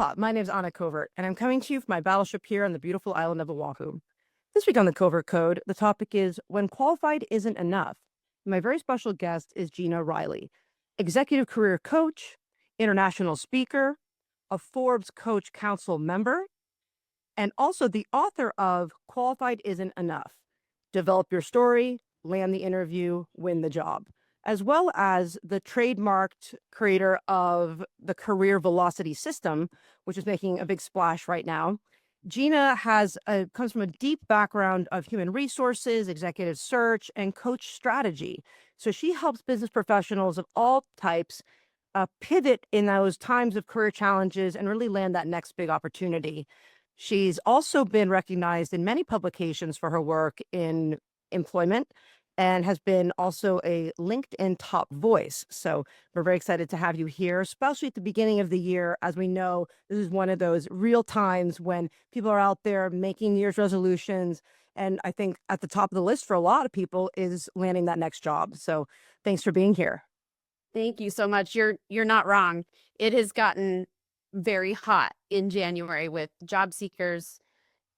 Aloha, my name is Anna Covert, and I'm coming to you from my battleship here on the beautiful island of Oahu. This week on the Covert Code, the topic is When Qualified Isn't Enough. My very special guest is Gina Riley, executive career coach, international speaker, a Forbes Coach Council member, and also the author of Qualified Isn't Enough. Develop your story, land the interview, win the job, as well as the trademarked creator of the career velocity system, which is making a big splash right now. Gina comes from a deep background of human resources, executive search, and coach strategy. So she helps business professionals of all types pivot in those times of career challenges and really land that next big opportunity. She's also been recognized in many publications for her work in employment and has been also a LinkedIn top voice. So we're very excited to have you here, especially at the beginning of the year. As we know, this is one of those real times when people are out there making New Year's resolutions. And I think at the top of the list for a lot of people is landing that next job. So thanks for being here. Thank you so much. You're not wrong. It has gotten very hot in January with job seekers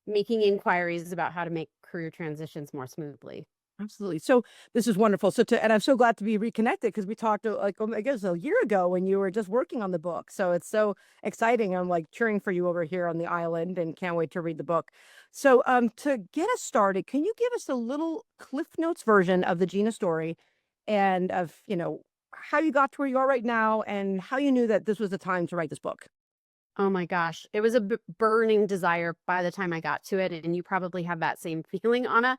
making inquiries about how to make career transitions more smoothly. Absolutely. So this is wonderful. And I'm so glad to be reconnected because we talked I guess a year ago when you were just working on the book. So it's so exciting. I'm like cheering for you over here on the island and can't wait to read the book. So to get us started, can you give us a little Cliff Notes version of the Gina story and of, how you got to where you are right now and how you knew that this was the time to write this book? Oh my gosh. It was a burning desire by the time I got to it. And you probably have that same feeling, Anna.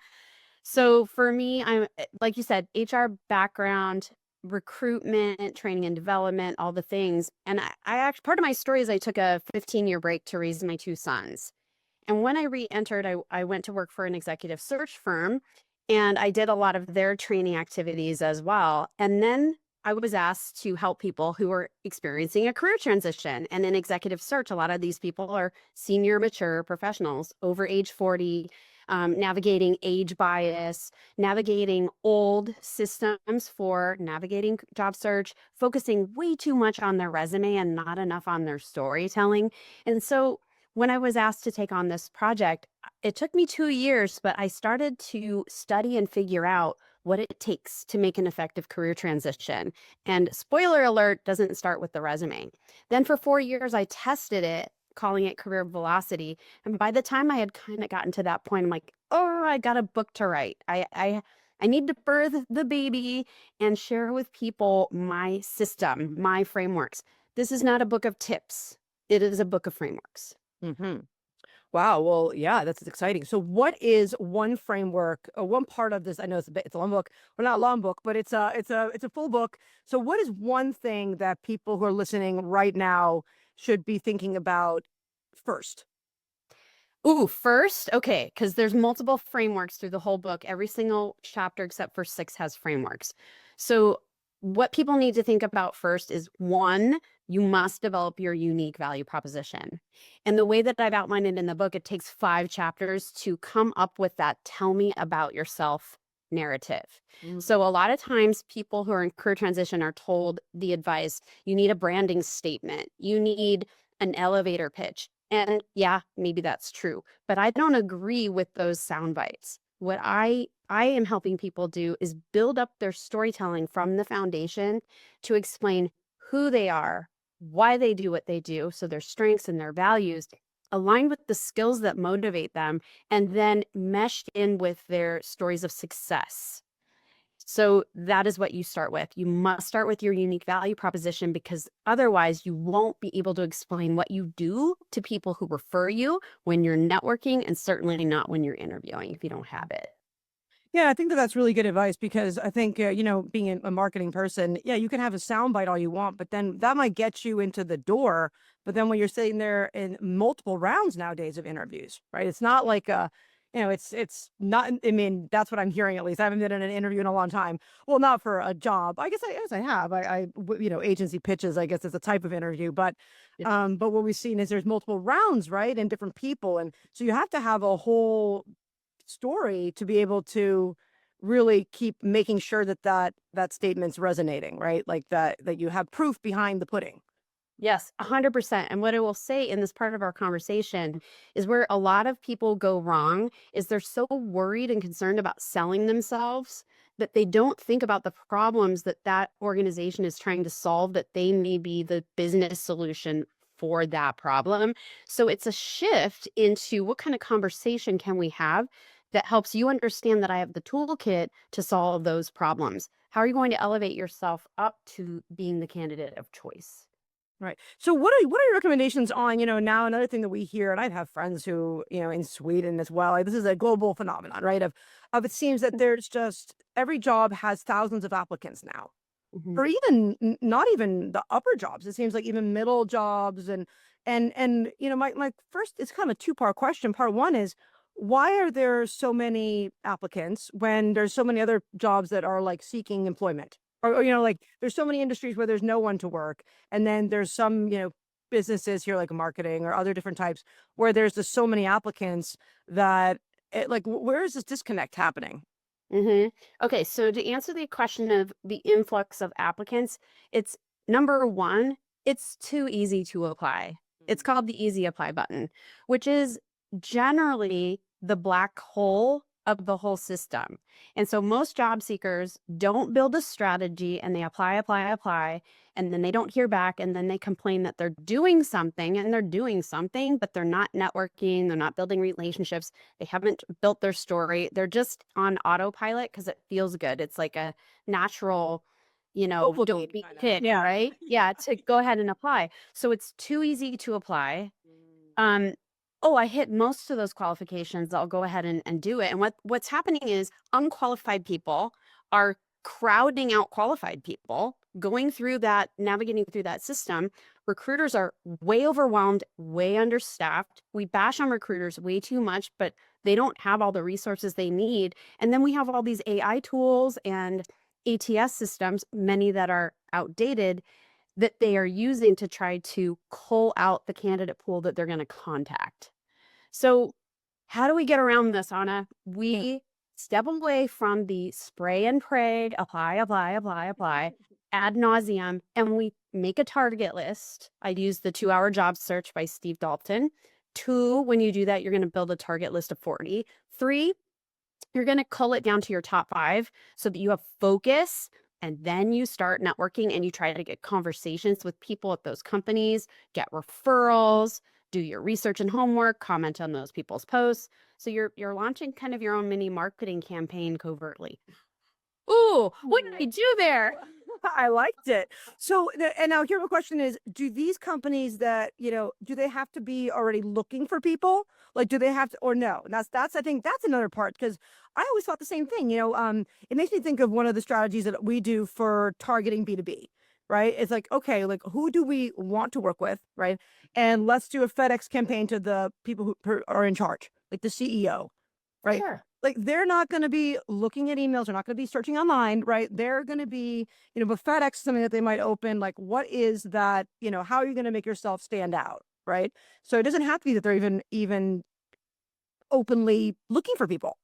So for me, I'm, like you said, HR background, recruitment, training and development, all the things. And I actually, part of my story is I took a 15-year break to raise my two sons. And when I re-entered, I went to work for an executive search firm and I did a lot of their training activities as well. And then I was asked to help people who were experiencing a career transition. And in executive search, a lot of these people are senior, mature professionals over age 40, navigating age bias, navigating old systems for navigating job search, focusing way too much on their resume and not enough on their storytelling. And so when I was asked to take on this project, it took me 2 years, but I started to study and figure out what it takes to make an effective career transition. And spoiler alert, doesn't start with the resume. Then for 4 years, I tested it, calling it career velocity. And by the time I had kind of gotten to that point, I'm like, oh, I got a book to write. I need to birth the baby and share with people my system, my frameworks. This is not a book of tips. It is a book of frameworks. Mm-hmm. Wow. Well, yeah, that's exciting. So what is one framework or one part of this? I know it's a long book, or not a long book, but it's a full book. So what is one thing that people who are listening right now should be thinking about first? Ooh, first, okay, because there's multiple frameworks through the whole book. Every single chapter except for 6 has frameworks. So what people need to think about first is, one, you must develop your unique value proposition. And the way that I've outlined it in the book, it takes 5 chapters to come up with that tell me about yourself narrative. So a lot of times people who are in career transition are told the advice, you need a branding statement, you need an elevator pitch. And yeah, maybe that's true, but I don't agree with those sound bites. What I am helping people do is build up their storytelling from the foundation to explain who they are, why they do what they do, so their strengths and their values aligned with the skills that motivate them, and then meshed in with their stories of success. So that is what you start with. You must start with your unique value proposition, because otherwise you won't be able to explain what you do to people who refer you when you're networking, and certainly not when you're interviewing if you don't have it. Yeah, I think that's really good advice because I think, being a marketing person, yeah, you can have a soundbite all you want, but then that might get you into the door. But then when you're sitting there in multiple rounds nowadays of interviews, right? It's not like it's not. I mean, that's what I'm hearing at least. I haven't been in an interview in a long time. Well, not for a job. I guess I have. Agency pitches, I guess, is a type of interview. But but what we've seen is there's multiple rounds, right, and different people, and so you have to have a whole story to be able to really keep making sure that statement's resonating, right? Like that you have proof behind the pudding. Yes, 100%. And what I will say in this part of our conversation is where a lot of people go wrong is they're so worried and concerned about selling themselves that they don't think about the problems that that organization is trying to solve, that they may be the business solution for that problem. So it's a shift into what kind of conversation can we have that helps you understand that I have the toolkit to solve those problems. How are you going to elevate yourself up to being the candidate of choice? Right. So what are your recommendations on, now another thing that we hear, and I have friends who, in Sweden as well. Like, this is a global phenomenon, right? Of it seems that there's just every job has thousands of applicants now. Mhm. Or even not even the upper jobs. It seems like even middle jobs and my first, it's kind of a two-part question. Part one is, why are there so many applicants when there's so many other jobs that are like seeking employment? Or like there's so many industries where there's no one to work, and then there's some, businesses here like marketing or other different types where there's just so many applicants that where is this disconnect happening? Mhm. Okay, so to answer the question of the influx of applicants, it's number one, it's too easy to apply. It's called the easy apply button, which is generally the black hole of the whole system. And so most job seekers don't build a strategy and they apply, apply, apply, and then they don't hear back. And then they complain that they're doing something and they're doing something, but they're not networking, they're not building relationships, they haven't built their story. They're just on autopilot because it feels good. It's like a natural, Obligate dopamine kind of. hit, Yeah. right? Yeah, to go ahead and apply. So it's too easy to apply. Um, oh, I hit most of those qualifications. I'll go ahead and do it. And what's happening is unqualified people are crowding out qualified people, going through that, navigating through that system. Recruiters are way overwhelmed, way understaffed. We bash on recruiters way too much, but they don't have all the resources they need. And then we have all these AI tools and ATS systems, many that are outdated, that they are using to try to cull out the candidate pool that they're going to contact. So, how do we get around this, Anna? We step away from the spray and pray, apply, apply, apply, apply, ad nauseum, and we make a target list. I'd use the 2 Hour Job Search by Steve Dalton. Two, when you do that, you're going to build a target list of 40. Three, you're going to cull it down to your top 5 so that you have focus. And then you start networking and you try to get conversations with people at those companies, get referrals, do your research and homework, comment on those people's posts. So you're launching kind of your own mini marketing campaign covertly. Ooh, what did I do there? I liked it. So, and now here the question is, do these companies that, do they have to be already looking for people? Like, do they have to, or no? And I think that's another part, because I always thought the same thing, it makes me think of one of the strategies that we do for targeting B2B, right? It's like, okay, like, who do we want to work with, right? And let's do a FedEx campaign to the people who are in charge, like the CEO, right? Sure. Like, they're not going to be looking at emails. They're not going to be searching online, right? They're going to be, but FedEx is something that they might open. Like, what is that? How are you going to make yourself stand out, right? So it doesn't have to be that they're even openly looking for people.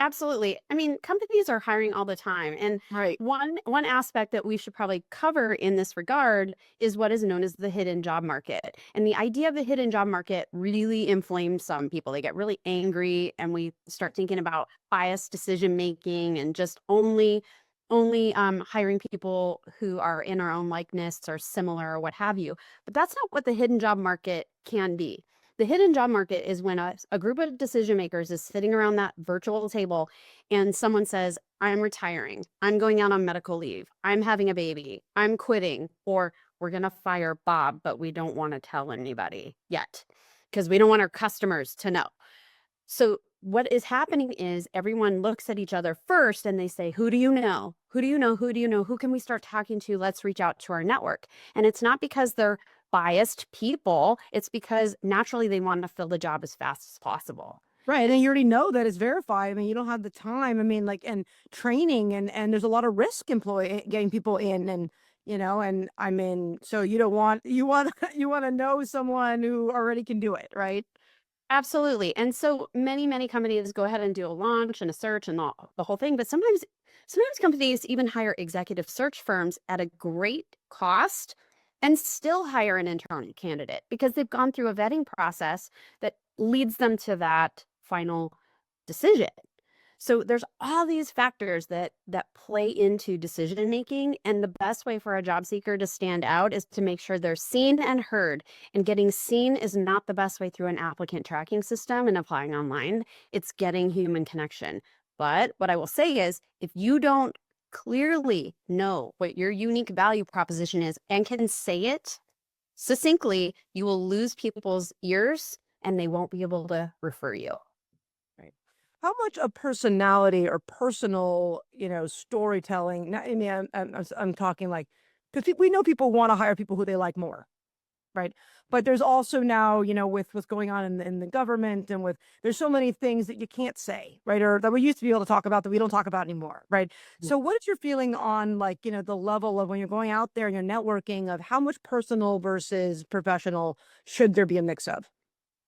Absolutely. I mean, companies are hiring all the time. And Right. one aspect that we should probably cover in this regard is what is known as the hidden job market. And the idea of the hidden job market really inflames some people. They get really angry and we start thinking about biased decision making and just only hiring people who are in our own likeness or similar or what have you. But that's not what the hidden job market can be. The hidden job market is when a group of decision makers is sitting around that virtual table and someone says, I'm retiring, I'm going out on medical leave, I'm having a baby, I'm quitting, or we're going to fire Bob, but we don't want to tell anybody yet because we don't want our customers to know. So what is happening is everyone looks at each other first and they say, who do you know? Who do you know? Who do you know? Who can we start talking to? Let's reach out to our network. And it's not because they're biased people. It's because naturally they want to fill the job as fast as possible. Right. And you already know that it's verified. I mean, you don't have the time. I mean, like, and training, and there's a lot of risk getting people in, and I mean, so you don't want, you want to know someone who already can do it. Right. Absolutely. And so many companies go ahead and do a launch and a search and the whole thing. But sometimes companies even hire executive search firms at a great cost and still hire an internal candidate because they've gone through a vetting process that leads them to that final decision. So there's all these factors that play into decision making, and the best way for a job seeker to stand out is to make sure they're seen and heard. And getting seen is not the best way through an applicant tracking system and applying online. It's getting human connection. But what I will say is, if you don't clearly know what your unique value proposition is and can say it succinctly, you will lose people's ears and they won't be able to refer you. Right. How much of personality or personal, storytelling? I mean, I'm talking like, because we know people want to hire people who they like more, right? But there's also now, with what's going on in the government and there's so many things that you can't say, right? Or that we used to be able to talk about that we don't talk about anymore, right? So what is your feeling on the level of when you're going out there and you're networking of how much personal versus professional should there be a mix of?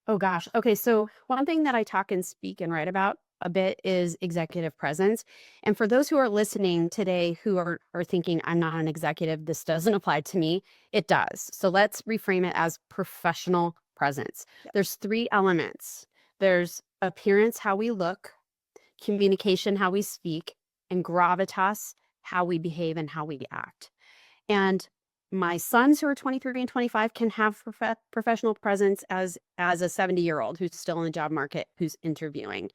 Oh gosh. Okay. So one thing that I talk and speak and write about a bit is executive presence. And for those who are listening today who are thinking, I'm not an executive, this doesn't apply to me, it does. So let's reframe it as professional presence. Yep. There's 3 elements. There's appearance, how we look, communication, how we speak, and gravitas, how we behave and how we act. And my sons who are 23 and 25 can have professional presence as a 70-year-old who's still in the job market, who's interviewing.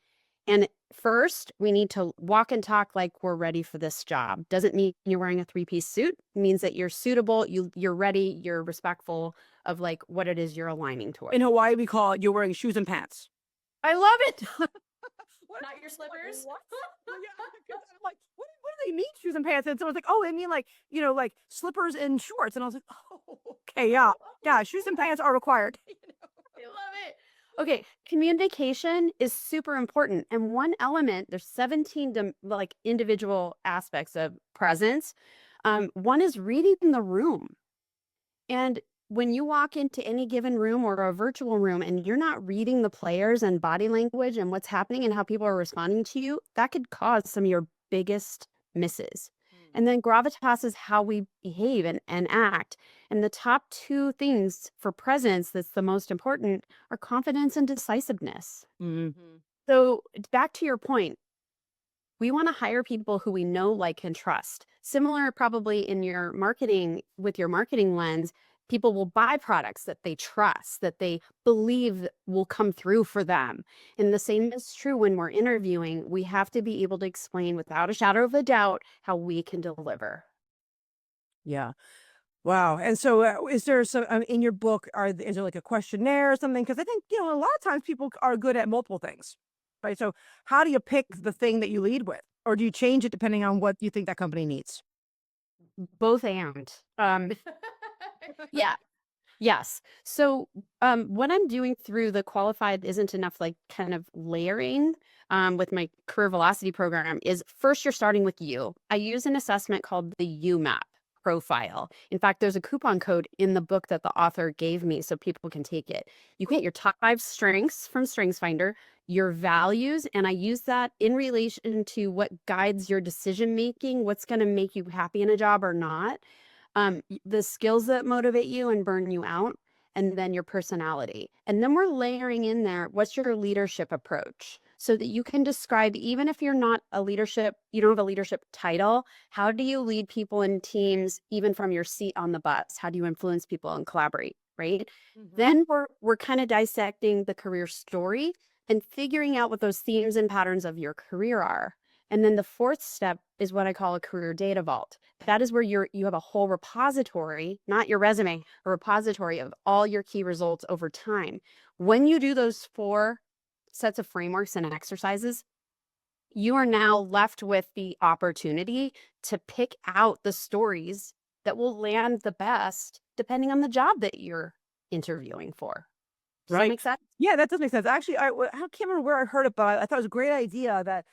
And first, we need to walk and talk like we're ready for this job. Doesn't mean you're wearing a 3-piece suit. It means that you're suitable, you're ready, you're respectful of like what it is you're aligning towards. In Hawaii, we call it you're wearing shoes and pants. I love it. Not your slippers. What? Well, yeah, 'cause I'm like, what do they mean shoes and pants? And someone's like, oh, they mean like slippers and shorts. And I was like, oh, okay, yeah, shoes and pants are required. I love it. Okay, communication is super important. And one element, there's 17 individual aspects of presence. One is reading the room. And when you walk into any given room or a virtual room and you're not reading the players and body language and what's happening and how people are responding to you, that could cause some of your biggest misses. And then gravitas is how we behave and act. And the top 2 things for presence that's the most important are confidence and decisiveness. Mm-hmm. So back to your point, we want to hire people who we know, like, and trust. Similar probably in your marketing, with your marketing lens, people will buy products that they trust, that they believe will come through for them. And the same is true when we're interviewing. We have to be able to explain without a shadow of a doubt how we can deliver. Yeah. Wow. And so is there some in your book, is there like a questionnaire or something? Because I think, a lot of times people are good at multiple things, right? So how do you pick the thing that you lead with? Or do you change it depending on what you think that company needs? Both and. Yeah. Yes. So what I'm doing through the qualified isn't enough, like, kind of layering with my career velocity program is first you're starting with you. I use an assessment called the UMAP profile. In fact, there's a coupon code in the book that the author gave me so people can take it. You get your top 5 strengths from StrengthsFinder, your values, and I use that in relation to what guides your decision making, what's going to make you happy in a job or not. The skills that motivate you and burn you out, and then your personality. And then we're layering in there, what's your leadership approach? So that you can describe, even if you're not you don't have a leadership title, how do you lead people in teams, even from your seat on the bus? How do you influence people and collaborate, right? Mm-hmm. Then we're kind of dissecting the career story and figuring out what those themes and patterns of your career are. And then the 4th step is what I call a career data vault. That is where you have a whole repository, not your resume, a repository of all your key results over time. When you do those 4 sets of frameworks and exercises, you are now left with the opportunity to pick out the stories that will land the best depending on the job that you're interviewing for. Does that make sense? Yeah, that does make sense. Actually, I can't remember where I heard it, but I thought it was a great idea that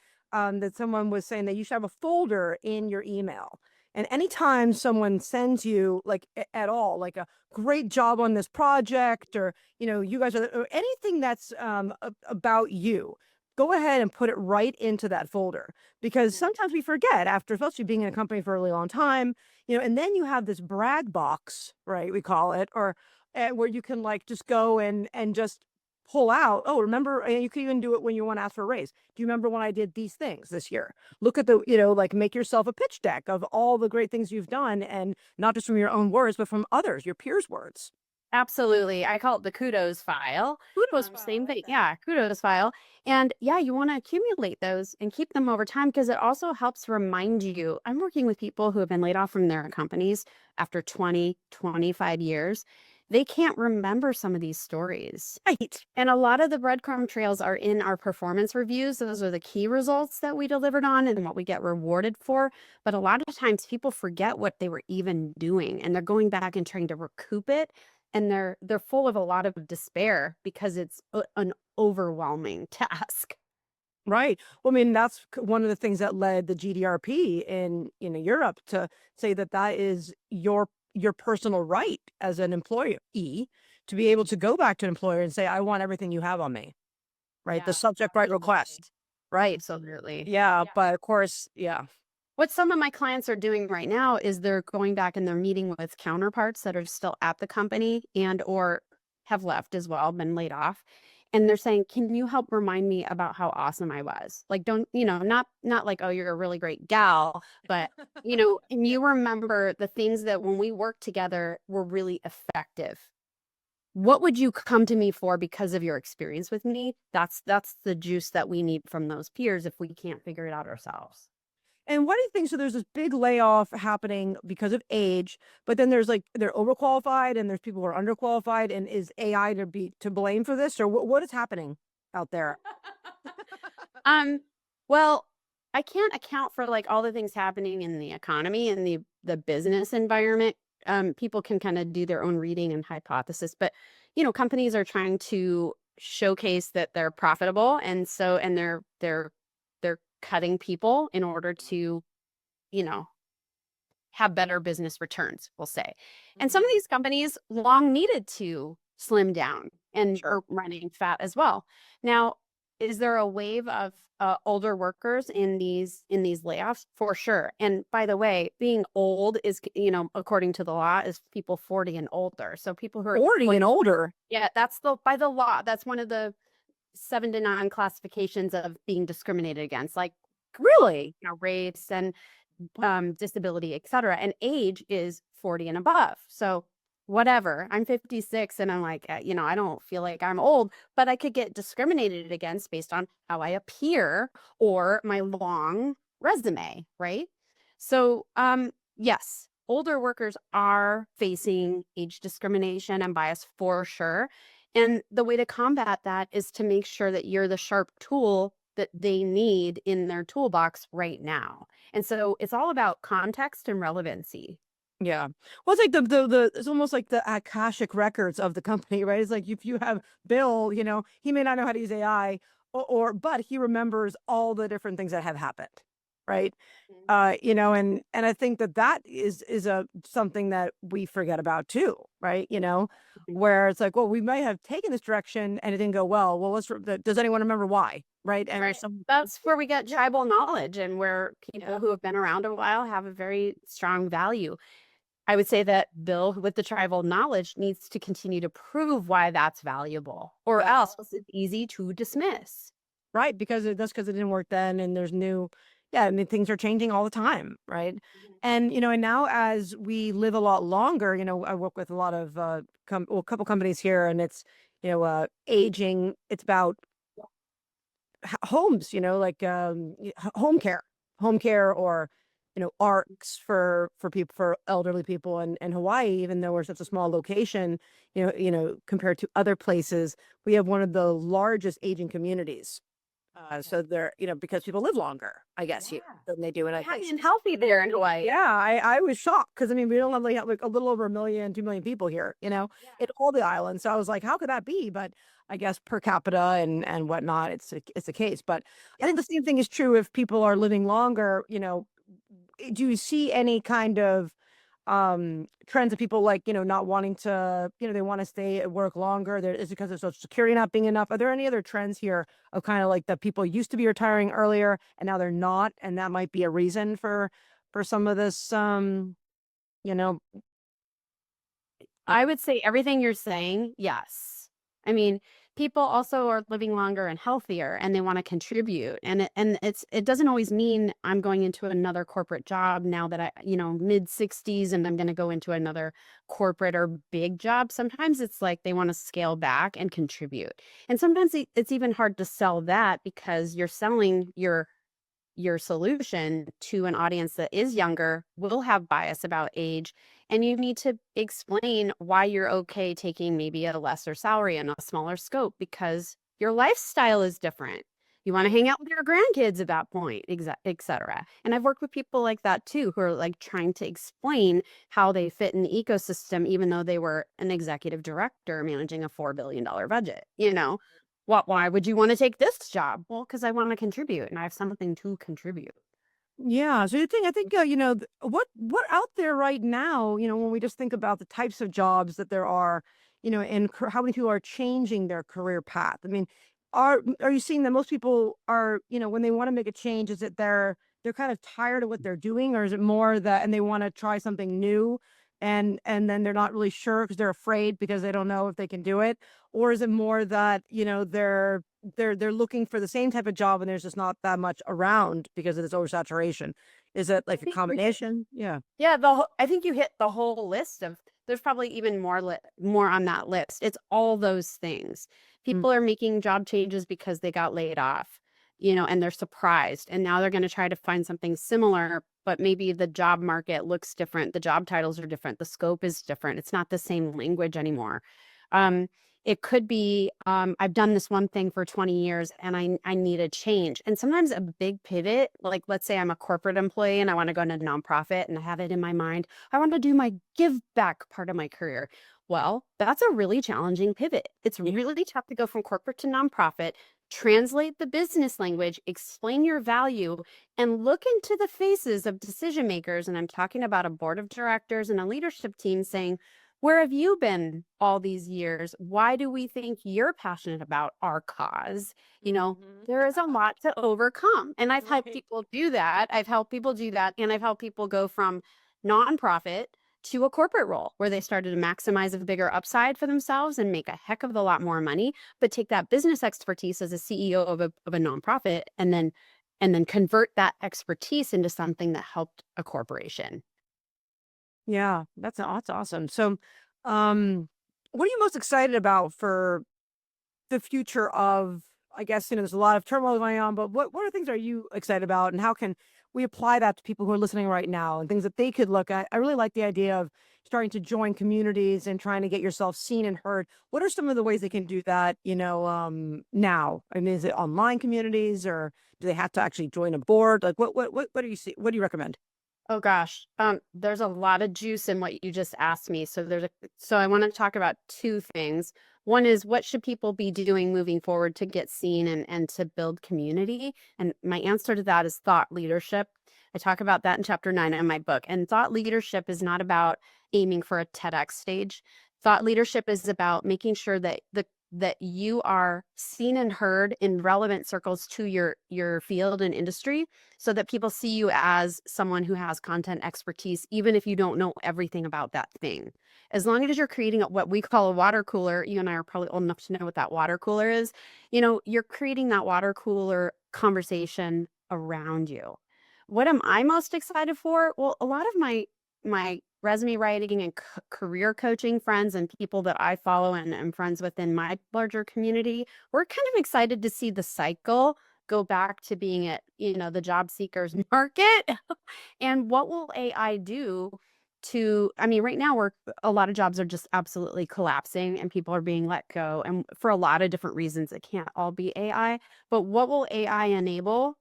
someone was saying that you should have a folder in your email. And anytime someone sends you, like, at all, like a great job on this project, or, you guys or anything that's about you, go ahead and put it right into that folder. Because sometimes we forget, after especially being in a company for a really long time, and then you have this brag box, right? We call it, or where you can like just go and just pull out. Oh, remember, and you can even do it when you want to ask for a raise. Do you remember when I did these things this year? Look at the, like make yourself a pitch deck of all the great things you've done, and not just from your own words, but from others, your peers' words. Absolutely. I call it the kudos file. Kudos file, Same I like thing. that. Yeah, kudos file. And yeah, you want to accumulate those and keep them over time because it also helps remind you. I'm working with people who have been laid off from their companies after 20, 25 years. They can't remember some of these stories. Right. And a lot of the breadcrumb trails are in our performance reviews. Those are the key results that we delivered on and what we get rewarded for. But a lot of times people forget what they were even doing and they're going back and trying to recoup it. And they're full of a lot of despair because it's an overwhelming task. Right. Well, I mean, that's one of the things that led the GDRP in Europe to say that that is your personal right as an employee to be able to go back to an employer and say, I want everything you have on me. Right. The Yeah, subject right request. Right. absolutely. Yeah. But of course, yeah. What some of my clients are doing right now is they're going back and they're meeting with counterparts that are still at the company and or have left as well, been laid off. And they're saying, "Can you help remind me about how awesome I was?" Like, don't, not like, "Oh, you're a really great gal," but, and you remember the things that when we worked together were really effective. What would you come to me for because of your experience with me? That's the juice that we need from those peers if we can't figure it out ourselves. And what do you think? So there's this big layoff happening because of age, but then there's like they're overqualified and there's people who are underqualified. And is AI to blame for this, or what is happening out there? Um, well, I can't account for like all the things happening in the economy and the business environment. People can kind of do their own reading and hypothesis, but companies are trying to showcase that they're profitable, and they're cutting people in order to, you know, have better business returns, we'll say. And some of these companies long needed to slim down and are running fat as well. Now, is there a wave of older workers in these layoffs? For sure. And by the way, being old is, according to the law, is people 40 and older. So people who are 40 and older. yeah, by the law. That's one of the 7 to 9 classifications of being discriminated against, like Really? race and disability, etc. And age is 40 and above. So whatever, I'm 56 and I'm like, I don't feel like I'm old, but I could get discriminated against based on how I appear or my long resume, right? So, yes, older workers are facing age discrimination and bias for sure. And the way to combat that is to make sure that you're the sharp tool that they need in their toolbox right now. And so it's all about context and relevancy. Yeah. Well, it's like the it's almost like the Akashic records of the company, right? It's like if you have Bill, he may not know how to use AI, but he remembers all the different things that have happened, right? And I think that is a something that we forget about too, right? Where it's like, well, we may have taken this direction and it didn't go well. Well, does anyone remember why? Right. And Right. That's where we get tribal knowledge and where people who have been around a while have a very strong value. I would say that Bill with the tribal knowledge needs to continue to prove why that's valuable, or Yeah. else it's easy to dismiss. Right, because it didn't work then, and there's new, yeah, I mean, things are changing all the time, right? And and now as we live a lot longer, I work with a lot of a couple companies here, and it's aging. It's about homes, like home care, or arcs for people, for elderly people, and Hawaii, even though we're such a small location, compared to other places, we have one of the largest aging communities. So they're, because people live longer, I guess, Yeah. than they do in other Happy places. and healthy there in Hawaii. Yeah, I was shocked because I mean we only have like a little over 1 million, 2 million people here, in all the islands. So I was like, how could that be? But I guess per capita and whatnot, it's a case. But I think the same thing is true if people are living longer. Do you see any kind of trends of people like not wanting to, they want to stay at work longer? Is it because of social security not being enough? Are there any other trends here of kind of like that people used to be retiring earlier and now they're not, and that might be a reason for some of this you know? I would say everything you're saying, yes. I mean, people also are living longer and healthier and they want to contribute. And it doesn't always mean I'm going into another corporate job now that mid 60s and I'm going to go into another corporate or big job. Sometimes it's like they want to scale back and contribute. And sometimes it's even hard to sell that because you're selling your solution to an audience that is younger, will have bias about age, and you need to explain why you're okay taking maybe a lesser salary and a smaller scope because your lifestyle is different. You want to hang out with your grandkids at that point, et cetera. And I've worked with people like that too, who are like trying to explain how they fit in the ecosystem, even though they were an executive director managing a $4 billion budget, why would you want to take this job? Well, because I want to contribute and I have something to contribute. Yeah. So I think, what out there right now, when we just think about the types of jobs that there are, and how many people are changing their career path. I mean, are you seeing that most people are, when they want to make a change, is it they're kind of tired of what they're doing, or is it more that, and they want to try something new and then they're not really sure because they're afraid because they don't know if they can do it? Or is it more that, they're looking for the same type of job and there's just not that much around because of this oversaturation? Is it like a combination? Yeah. Yeah, I think you hit the whole list of. There's probably even more on that list. It's all those things. People are making job changes because they got laid off, and they're surprised, and now they're going to try to find something similar, but maybe the job market looks different. The job titles are different. The scope is different. It's not the same language anymore. It could be, I've done this one thing for 20 years and I need a change. And sometimes a big pivot, like let's say I'm a corporate employee and I want to go into a nonprofit and I have it in my mind, I want to do my give back part of my career. Well, that's a really challenging pivot. It's really tough to go from corporate to nonprofit, translate the business language, explain your value, and look into the faces of decision makers. And I'm talking about a board of directors and a leadership team saying, where have you been all these years? Why do we think you're passionate about our cause? There is a lot to overcome. And I've helped people do that. And I've helped people go from nonprofit to a corporate role where they started to maximize a bigger upside for themselves and make a heck of a lot more money, but take that business expertise as a CEO of a nonprofit and then convert that expertise into something that helped a corporation. Yeah, that's awesome. So, what are you most excited about for the future of, I guess, there's a lot of turmoil going on, but what are things are you excited about, and how can we apply that to people who are listening right now and things that they could look at? I really like the idea of starting to join communities and trying to get yourself seen and heard. What are some of the ways they can do that, now? I mean, is it online communities, or do they have to actually join a board? Like, what do you see? What do you recommend? Oh gosh, there's a lot of juice in what you just asked me. So I want to talk about two things. One is, what should people be doing moving forward to get seen and to build community? And my answer to that is thought leadership. I talk about that in chapter 9 of my book. And thought leadership is not about aiming for a TEDx stage. Thought leadership is about making sure that you are seen and heard in relevant circles to your field and industry, so that people see you as someone who has content expertise, even if you don't know everything about that thing. As long as you're creating what we call a water cooler, you and I are probably old enough to know what that water cooler is. You're creating that water cooler conversation around you. What am I most excited for? Well, a lot of my resume writing and career coaching friends and people that I follow and am friends with in my larger community, we're kind of excited to see the cycle go back to being at, the job seekers market. And what will AI do right now a lot of jobs are just absolutely collapsing and people are being let go. And for a lot of different reasons, it can't all be AI, but what will AI enable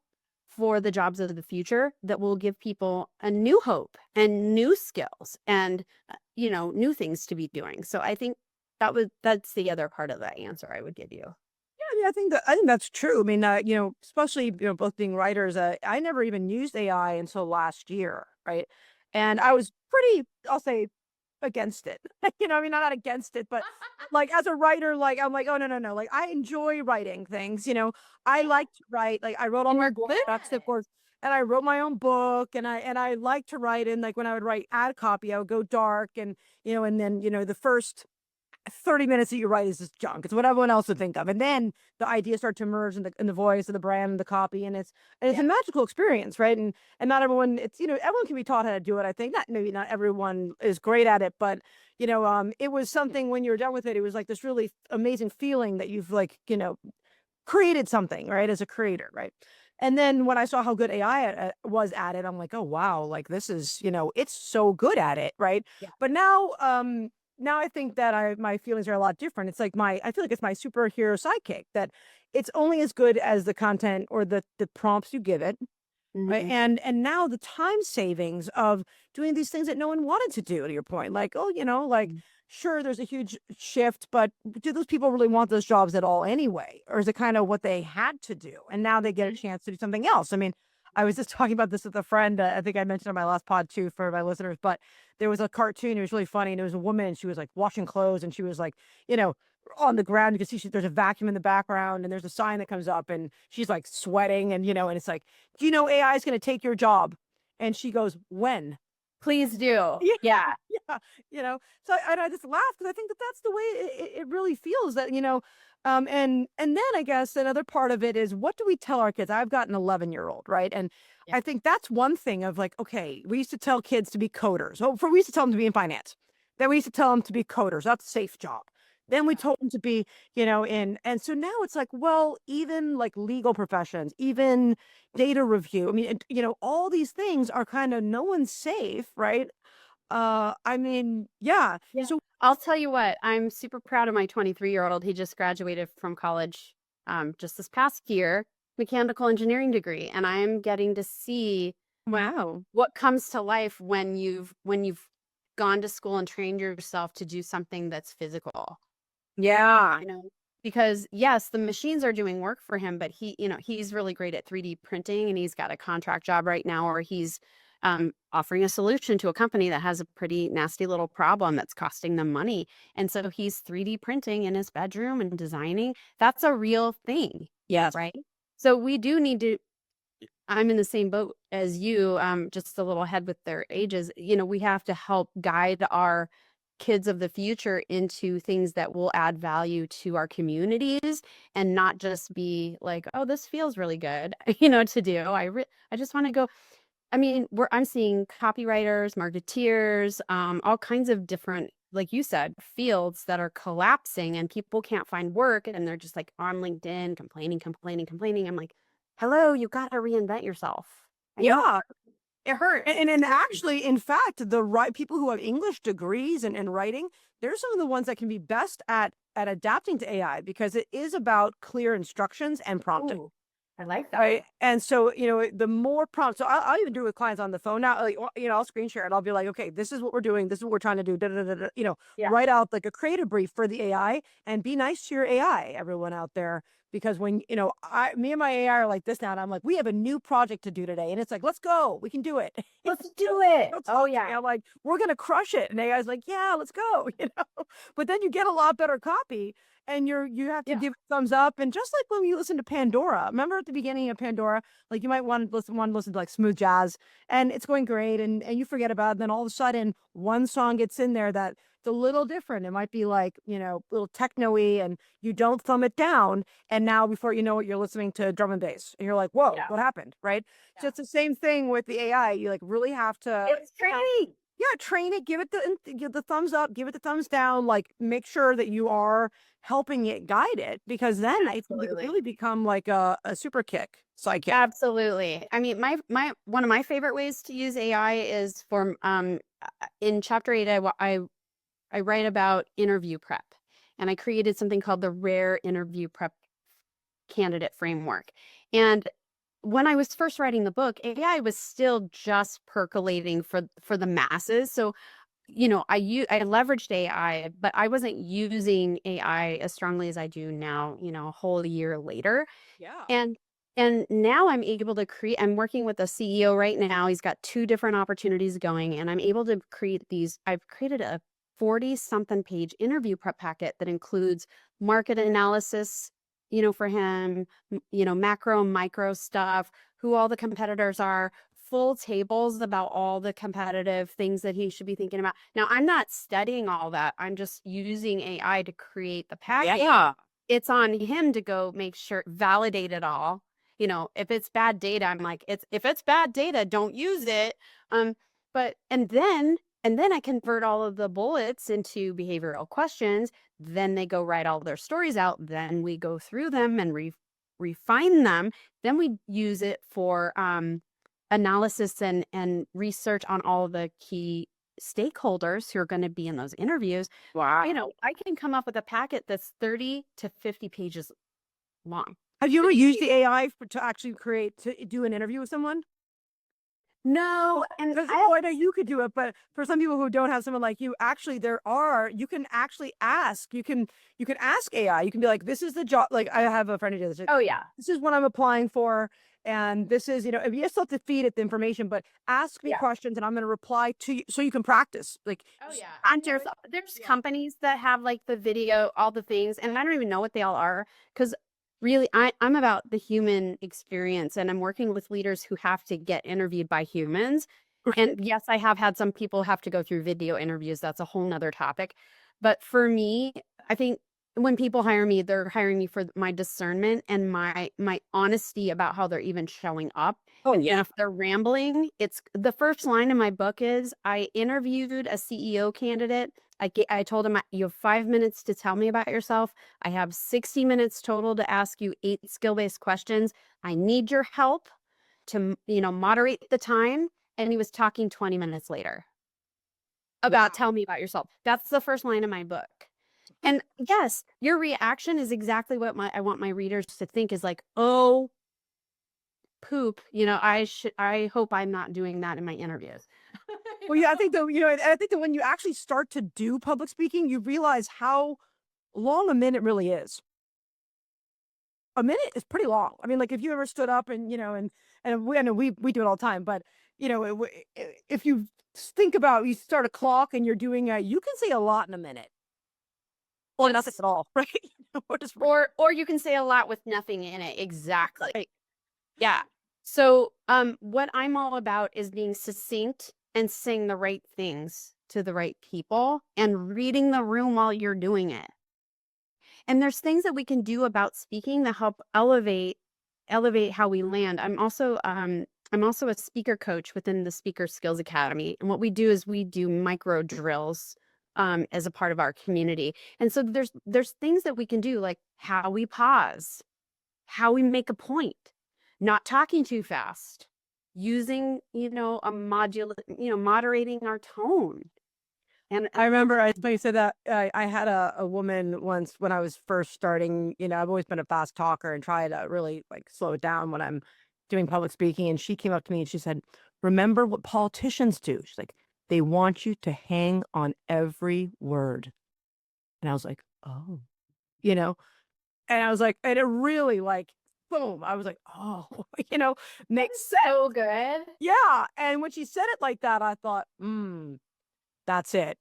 for the jobs of the future that will give people a new hope and new skills and, new things to be doing? So I think that's the other part of that answer I would give you. Yeah, I think that's true. I mean, especially, both being writers, I never even used AI until last year, right? And I was pretty, I'll say, against it. I mean, not against it, but like as a writer, like I'm like, oh no, no, no. Like I enjoy writing things. I like to write. Like I wrote all my books, of course, and I wrote my own book, and I like to write in, like when I would write ad copy, I would go dark, and and then the first 30 minutes that you write is just junk. It's what everyone else would think of. And then the ideas start to emerge in the voice of the brand and the copy. And it's a magical experience, right? And not everyone, everyone can be taught how to do it. I think maybe not everyone is great at it, but it was something when you're done with it, it was like this really amazing feeling that you've like, created something, right? As a creator, right? And then when I saw how good AI was at it, I'm like, oh wow, like this is, it's so good at it, right? Yeah. But now I think that my feelings are a lot different. It's like I feel like it's my superhero sidekick, that it's only as good as the content or the prompts you give it. Right. Mhm. And now the time savings of doing these things that no one wanted to do, to your point, like, oh, like, Mm. sure, there's a huge shift, but do those people really want those jobs at all anyway? Or is it kind of what they had to do? And now they get a chance to do something else. I mean, I was just talking about this with a friend. I think I mentioned on my last pod too for my listeners, but there was a cartoon. It was really funny. And it was a woman, and she was like washing clothes, and she was like, you know, on the ground. You can see there's a vacuum in the background, and there's a sign that comes up, and she's like sweating, and and it's like, do you know AI is going to take your job? And she goes, when? Please do. Yeah, Yeah. yeah, So I just laugh because I think that that's the way it really feels, that and then I guess another part of it is, what do we tell our kids? I've got an 11-year-old, right? And Yeah. I think that's one thing of like, okay, we used to tell kids to be coders. We used to tell them to be in finance. Then we used to tell them to be coders. That's a safe job. Then we told them to be, and so now it's like, well, even like legal professions, even data review. I mean, all these things are kind of, no one's safe, right? I mean, yeah. Yeah. So I'll tell you what, I'm super proud of my 23-year-old. He just graduated from college just this past year, mechanical engineering degree, and I'm getting to see wow. what comes to life when you've gone to school and trained yourself to do something that's physical. Yeah. Because yes, the machines are doing work for him, but he's really great at 3D printing, and he's got a contract job right now, or he's offering a solution to a company that has a pretty nasty little problem that's costing them money. And so he's 3D printing in his bedroom and designing. That's a real thing, Yes. right? So we do need to, I'm in the same boat as you, just a little ahead with their ages. We have to help guide our kids of the future into things that will add value to our communities, and not just be like, oh, this feels really good, to do. I just want to go. I mean, I'm seeing copywriters, marketeers, all kinds of different, like you said, fields that are collapsing, and people can't find work, and they're just like on LinkedIn complaining, complaining, complaining. I'm like, hello, you got to reinvent yourself. I know Yeah. it hurts. And actually, in fact, the right people who have English degrees and writing, they're some of the ones that can be best at adapting to AI, because it is about clear instructions and prompting. Ooh, I like that. Right. And so, the more prompts, so I'll even do it with clients on the phone now. Like, I'll screen share it. I'll be like, okay, this is what we're doing. This is what we're trying to do. Da, da, da, da, Yeah. write out like a creative brief for the AI, and be nice to your AI, everyone out there. Because when, me and my AI are like this now, and I'm like, we have a new project to do today. And it's like, let's go. We can do it. Let's do it. Let's Oh, talk. yeah. I'm like, we're going to crush it. And AI's like, yeah, let's go. But then you get a lot better copy, and you have to Yeah. give it thumbs up. And just like when you listen to Pandora, remember at the beginning of Pandora, like you might want to listen to like smooth jazz, and it's going great, and you forget about it. And then all of a sudden one song gets in there that's a little different. It might be like, a little techno-y, and you don't thumb it down. And now before you know it, you're listening to drum and bass, and you're like, whoa, Yeah. what happened? Right. So Yeah. it's the same thing with the AI. You like really have to, It's training. yeah, train it, give the thumbs up, give it the thumbs down, like make sure that you are helping it guide it, because then it can Absolutely. really become like a super kick sidekick. Absolutely. I mean, my one of my favorite ways to use AI is for in chapter 8, I write about interview prep, and I created something called the Rare Interview Prep Candidate Framework. And when I was first writing the book, AI was still just percolating for the masses. So, I leveraged AI, but I wasn't using AI as strongly as I do now, a whole year later. Yeah. And now I'm able to create, I'm working with a CEO right now. He's got 2 different opportunities going, and I'm able to create these. I've created a 40 something page interview prep packet that includes market analysis, for him, macro and micro stuff, who all the competitors are, full tables about all the competitive things that he should be thinking about. Now, I'm not studying all that. I'm just using AI to create the package. Yeah. It's on him to go make sure, validate it all. You know, if it's bad data, I'm like, if it's bad data, don't use it. But and then I convert all of the bullets into behavioral questions. Then they go write all their stories out. Then we go through them and refine them. Then we use it for analysis and research on all the key stakeholders who are going to be in those interviews. Wow. You know, I can come up with a packet that's 30 to 50 pages long. Have you ever used the AI to actually do an interview with someone? No, and I know you could do it, but for some people who don't have someone like you, actually you can actually ask. You can ask AI. You can be like, this is the job. Like I have a friend who does this. oh yeah, This is what I'm applying for. And this is, you still have to feed it the information, but ask me questions and I'm going to reply to you so you can practice. Like, oh yeah. And there's companies that have like the video, all the things, and I don't even know what they all are because really I'm about the human experience and I'm working with leaders who have to get interviewed by humans. And yes, I have had some people have to go through video interviews. That's a whole nother topic. But for me, I think when people hire me, they're hiring me for my discernment and my honesty about how they're even showing up. oh yeah. And if they're rambling, it's the first line in my book is I interviewed a CEO candidate. I told him, you have 5 minutes to tell me about yourself. I have 60 minutes total to ask you 8 skill-based questions. I need your help to, moderate the time. And he was talking 20 minutes later about tell me about yourself. That's the first line of my book. And yes, your reaction is exactly what I want my readers to think is like, oh, poop. I hope I'm not doing that in my interviews. Well, yeah, I think that when you actually start to do public speaking, you realize how long a minute really is. A minute is pretty long. I mean, like if you ever stood up and, I know we do it all the time, but if you think about, you start a clock and you're doing you can say a lot in a minute. Well, not this at all, right? Or you can say a lot with nothing in it. Exactly. Right. Yeah. So what I'm all about is being succinct and saying the right things to the right people and reading the room while you're doing it. And there's things that we can do about speaking that help elevate how we land. I'm also a speaker coach within the Speaker Skills Academy. And what we do is we do micro drills as a part of our community. And so there's things that we can do, like how we pause, how we make a point, not talking too fast, using, moderating our tone. And I remember I said that I had a woman once when I was first starting, I've always been a fast talker and try to really like slow it down when I'm doing public speaking. And she came up to me and she said, remember what politicians do. She's like, they want you to hang on every word. And I was like, oh, and I was like, and it really like, boom. I was like, oh, makes sense. so good. Yeah. And when she said it like that, I thought, that's it.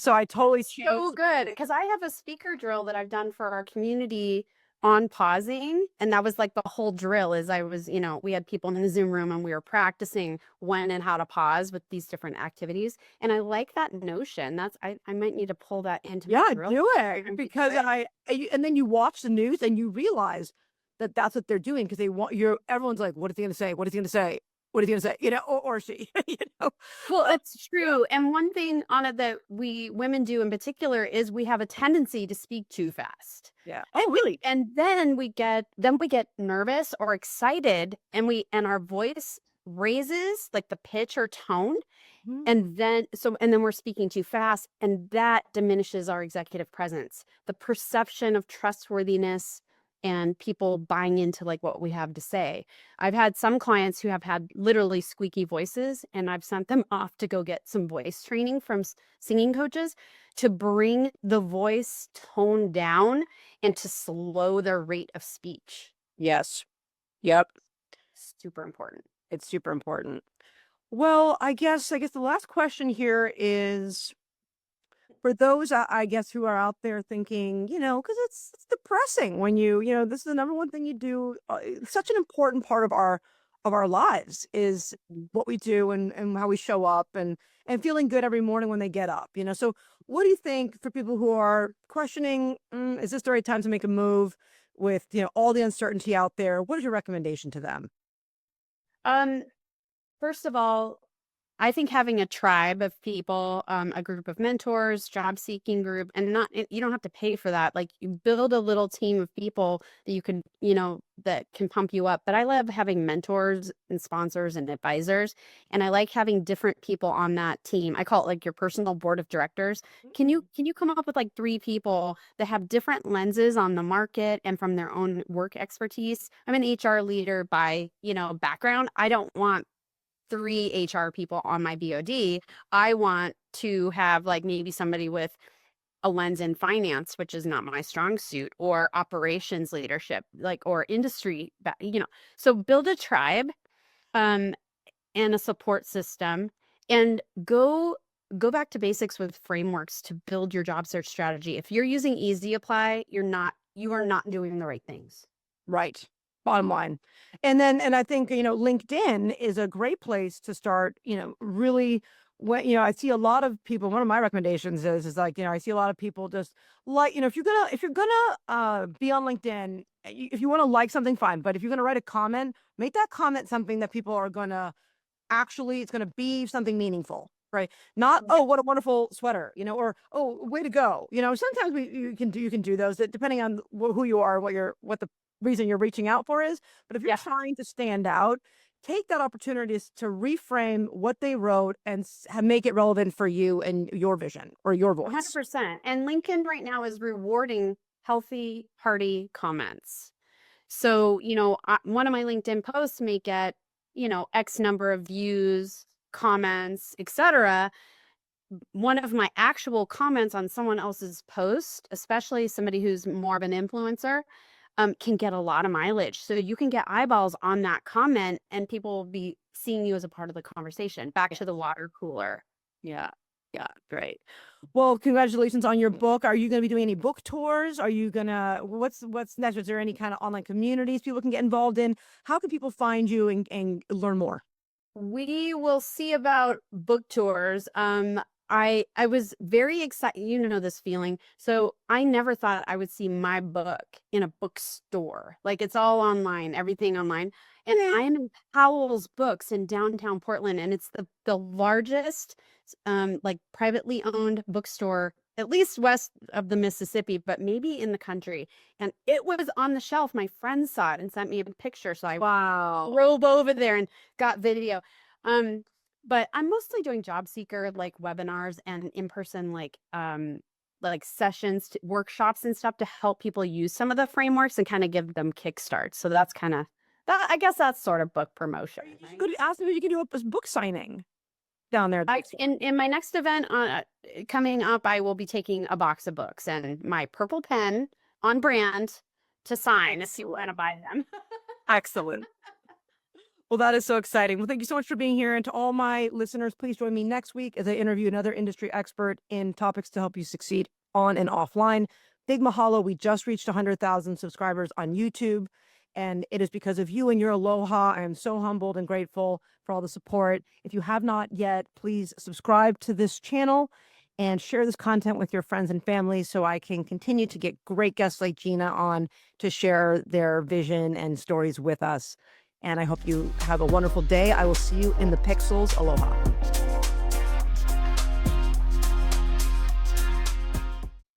So I totally So good. Because I have a speaker drill that I've done for our community on pausing. And that was like the whole drill is I was, we had people in the Zoom room and we were practicing when and how to pause with these different activities. And I like that notion. I might need to pull that into my drill. Do it because and then you watch the news and you realize that that's what they're doing because everyone's like, what is he going to say? What is he going to say? What is he going to say? Or she, Well, it's true. And one thing on it that we women do in particular is we have a tendency to speak too fast. Yeah. Oh, really? And then we get nervous or excited and our voice raises like the pitch or tone. Mhm. And then we're speaking too fast and that diminishes our executive presence, the perception of trustworthiness and people buying into like what we have to say. I've had some clients who have had literally squeaky voices and I've sent them off to go get some voice training from singing coaches to bring the voice tone down and to slow their rate of speech. Yes. Yep. Super important. It's super important. Well, I guess the last question here is for those, I guess, who are out there thinking, because it's depressing when this is the number one thing you do. It's such an important part of our of our lives is Mm. what we do and how we show up and feeling good every morning when they get up, you know? So what do you think for people who are questioning, is this the right time to make a move with, you know, all the uncertainty out there? What is your recommendation to them? Um, First of all, I think having a tribe of people, a group of mentors, job seeking group, and you don't have to pay for that. Like, you build a little team of people that you can, that can pump you up. But I love having mentors and sponsors and advisors. And I like having different people on that team. I call it like your personal board of directors. Can you come up with like 3 people that have different lenses on the market and from their own work expertise? I'm an HR leader by, background. I don't want 3 HR people on my BOD. I want to have like maybe somebody with a lens in finance, which is not my strong suit, or operations leadership, like, or industry, So build a tribe, um, and a support system, and go back to basics with frameworks to build your job search strategy. If you're using Easy Apply, you are not doing the right things. Right. Bottom line. And I think, you know, LinkedIn is a great place to start, you know, really when, you know, I see a lot of people, one of my recommendations is like, you know, I see a lot of people just like, you know, if you're gonna be on LinkedIn, if you want to like something, fine. But if you're gonna write a comment, make that comment something that people are gonna actually, it's gonna be something meaningful. Right. Not, Yeah. oh, what a wonderful sweater, you know, or, oh, way to go. You know, sometimes you can do those that depending on who you are, what the reason you're reaching out for is. But if you're Yeah. trying to stand out, take that opportunity to reframe what they wrote and make it relevant for you and your vision or your voice. 100%. And LinkedIn right now is rewarding healthy, hearty comments. So, one of my LinkedIn posts may get, X number of views, comments, etc. One of my actual comments on someone else's post, especially somebody who's more of an influencer, can get a lot of mileage. So you can get eyeballs on that comment and people will be seeing you as a part of the conversation. Back to the water cooler. Yeah. Yeah. Great. Well, congratulations on your book. Are you going to be doing any book tours? Are you going to, what's next? Is there any kind of online communities people can get involved in? How can people find you and learn more? We will see about book tours. I was very excited. You know this feeling. So I never thought I would see my book in a bookstore. Like, it's all online, everything online. And I am in Powell's Books in downtown Portland, and it's the largest, like, privately owned bookstore, at least west of the Mississippi, but maybe in the country. And it was on the shelf. My friend saw it and sent me a picture. So I Wow. drove over there and got video. Um, but I'm mostly doing job seeker like webinars and in-person like sessions, workshops and stuff to help people use some of the frameworks and kind of give them kickstarts. So that's kind of that. I guess that's sort of book promotion. Right? Good. Ask them if you can do a book signing down there. In my next event coming up, I will be taking a box of books and my purple pen on brand to sign if you want to buy them. Excellent. Well, that is so exciting. Well, thank you so much for being here. And to all my listeners, please join me next week as I interview another industry expert in topics to help you succeed on and offline. Big mahalo. We just reached 100,000 subscribers on YouTube. And it is because of you and your aloha. I am so humbled and grateful for all the support. If you have not yet, please subscribe to this channel and share this content with your friends and family so I can continue to get great guests like Gina on to share their vision and stories with us. And I hope you have a wonderful day. I will see you in the pixels. Aloha.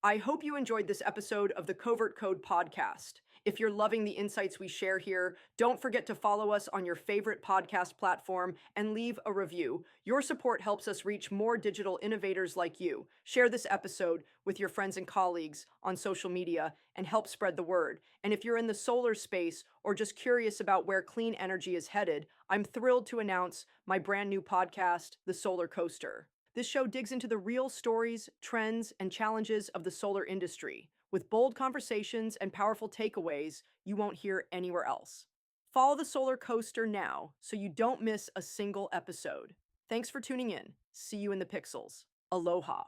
I hope you enjoyed this episode of the Covert Code Podcast. If you're loving the insights we share here, don't forget to follow us on your favorite podcast platform and leave a review. Your support helps us reach more digital innovators like you. Share this episode with your friends and colleagues on social media and help spread the word. And if you're in the solar space or just curious about where clean energy is headed, I'm thrilled to announce my brand new podcast, The Solar Coaster. This show digs into the real stories, trends, and challenges of the solar industry, with bold conversations and powerful takeaways you won't hear anywhere else. Follow the Solar Coaster now so you don't miss a single episode. Thanks for tuning in. See you in the pixels. Aloha.